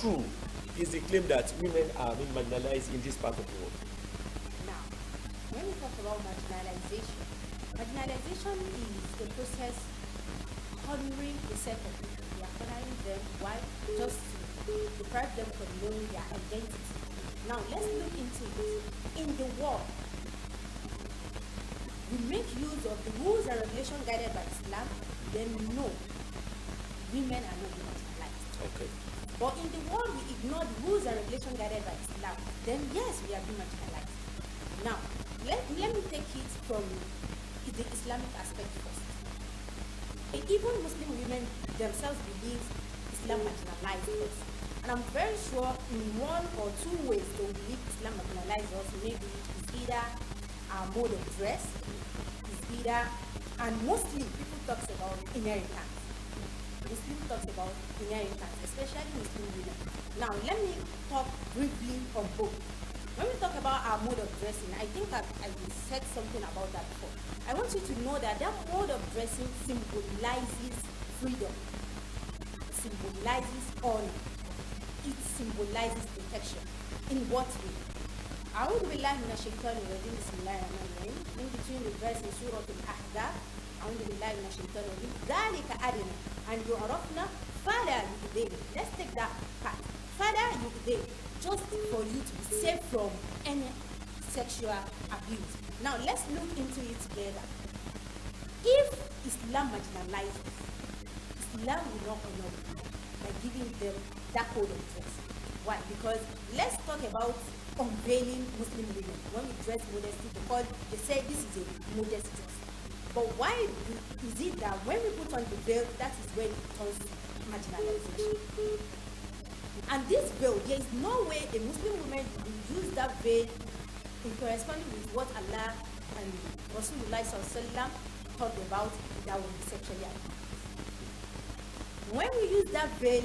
true is the claim that women are being marginalized in this part of the world? Now, when we talk about marginalization is the process honoring a set of people. We are honoring them. Why? Just to deprive them from knowing their identity. Now, let's look into it. In the world, we make use of the rules and regulations guided by Islam, then no, women are not marginalized. Okay. But in the world, we ignore the rules and regulations guided by Islam, then yes, we are being marginalized. Now, let me take it from the Islamic aspect first. Even Muslim women themselves believe Islam marginalizes us. And I'm very sure in one or two ways they will believe Islam marginalizes us. Maybe it's either our mode of dress, it's either, and mostly people talk about inheritance. Muslim talks about inheritance, especially Muslim women. Now, let me talk briefly on both. When we talk about our mode of dressing, I think I said something about that before. I want you to know that mode of dressing symbolizes freedom, symbolizes honor, it symbolizes protection. In what way? أعوذ بالله من الشيطان الرجيم بسم الله الرحمن الرحيم. In between the verse in Surah Al-Ahzab, أعوذ بالله من الشيطان الرجيم ذلك أدنى أن يعرفن فلا يؤذين. Let's take that part. فلا يؤذين, just for you to be safe from any sexual abuse. Now let's look into it together. If Islam marginalizes, Islam will not honor them by giving them that code of dress. Why? Because let's talk about unveiling Muslim women. When we dress modesty, because they say this is a modest dress. But why is it that when we put on the veil, that is when it turns to marginalization? And this veil, there is no way a Muslim woman will use that veil in corresponding with what Allah and Rasulullah talked about, that will be sexually abused. When we use that veil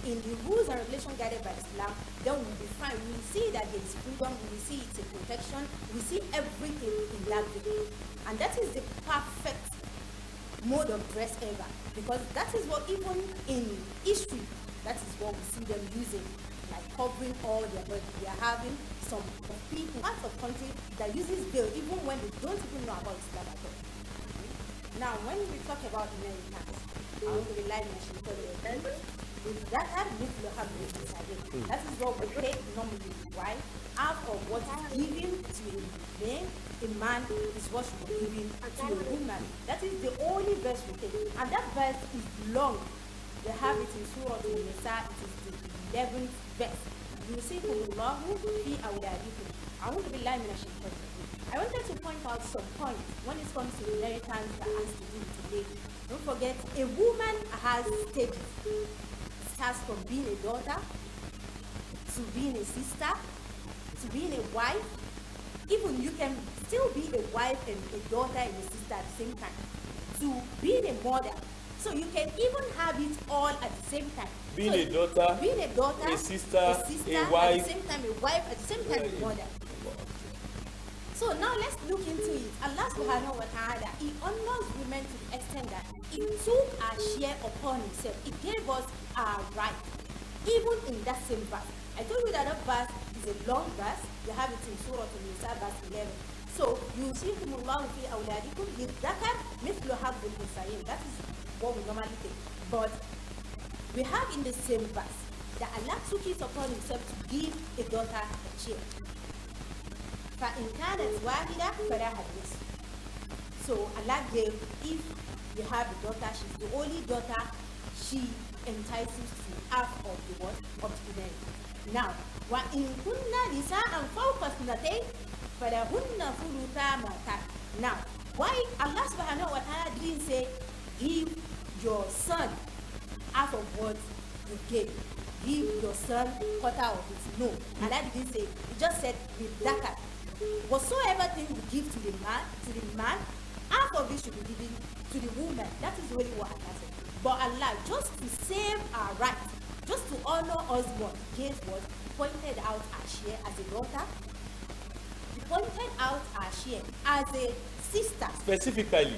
in the rules and regulations guided by Islam, then we will be fine. We will see that there is freedom, we will see it's a protection, we see everything in that veil. And that is the perfect mode of dress ever. Because that is what, even in history, that is what we see them using, like covering all their body. We are having some people, parts of country that uses veil even when they don't even know about Islam at all. Now, when we talk about inheritance, that is what we take normally, right? Half of what is given to a man is what should be given to a woman. That is the only verse we take. And that verse is long. They have it in Surah Al-Nisa, it is the 11th verse. Yusikumullahu fi awladikum. A'udhu billahi minash shaitanir rajim. I wanted to point out some points when it comes to inheritance that has to do with today. Don't forget, a woman has stages. It starts from being a daughter, to being a sister, to being a wife. Even you can still be a wife and a daughter and a sister at the same time. To being a mother. So you can even have it all at the same time. Being a daughter, a sister, a wife, at the same time a wife, at the same time a mother. So now let's look into it. Allah subhanahu wa ta'ala, He honors women to the extent that He took our share upon Himself. He gave us our right, even in that same verse. I told you that that verse is a long verse. You have it in Surah Al-Nisa, verse 11. So, yusikumullahu fi awladikum lidhakar mithlu hadhil unsayayn. That is what we normally take. But we have in the same verse that Allah took it upon Himself to give a daughter a child. فَإِنْ كَانَتْ وَاحِدَةً فَلَهَا النِّصْفُ. So Allah gave, if you have a daughter, she's the only daughter, she entitles to half of the what? Of the inheritance. Now, وَإِنْ كُنَّ نِسَاءً فَوْقَ اثْنَتَيْنِ فَلَهُنَّ ثُلُثَا مَا تَرَكَ. Now, why Allah subhanahu wa ta'ala didn't say, give your son half of what you gave? Give your son quarter of it. No, Allah didn't say. He just said, with zakat. Whatsoever thing you give to the man, half of it should be given to the woman. That is really what Allah said. But Allah, just to save our rights, just to honor us more, gave what? Pointed out our share as a daughter. He pointed out our share as a sister. Specifically.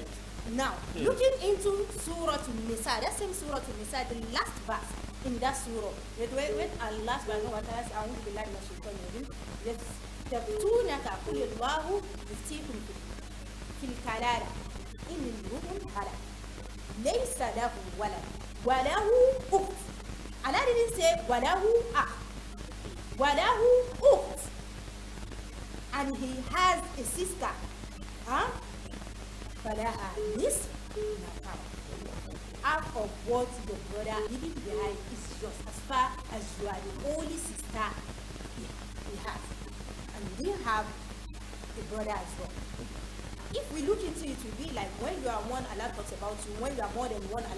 Now, looking into Surah Al-Nisa, that same Surah Al-Nisa, the last verse, in that surah. When Allah subhanahu wa ta'ala says, "A'udhu billahi minash shaitanir rajim," yaftunaka qul Allahu yuftikum fil kalala in imru'un halak laysa lahu walad wa lahu ukht. Allah didn't say wa lahu akh, wa lahu ukht, and he has a sister. فَلَهَا نِصْفُ مَا تَرَكَ. Half of what your brother leaving behind is yours, as far as you are the only sister he has, and you didn't have a brother as well. If we look into it, it will be like when you are one, Allah talks about you. When you are more than one, Allah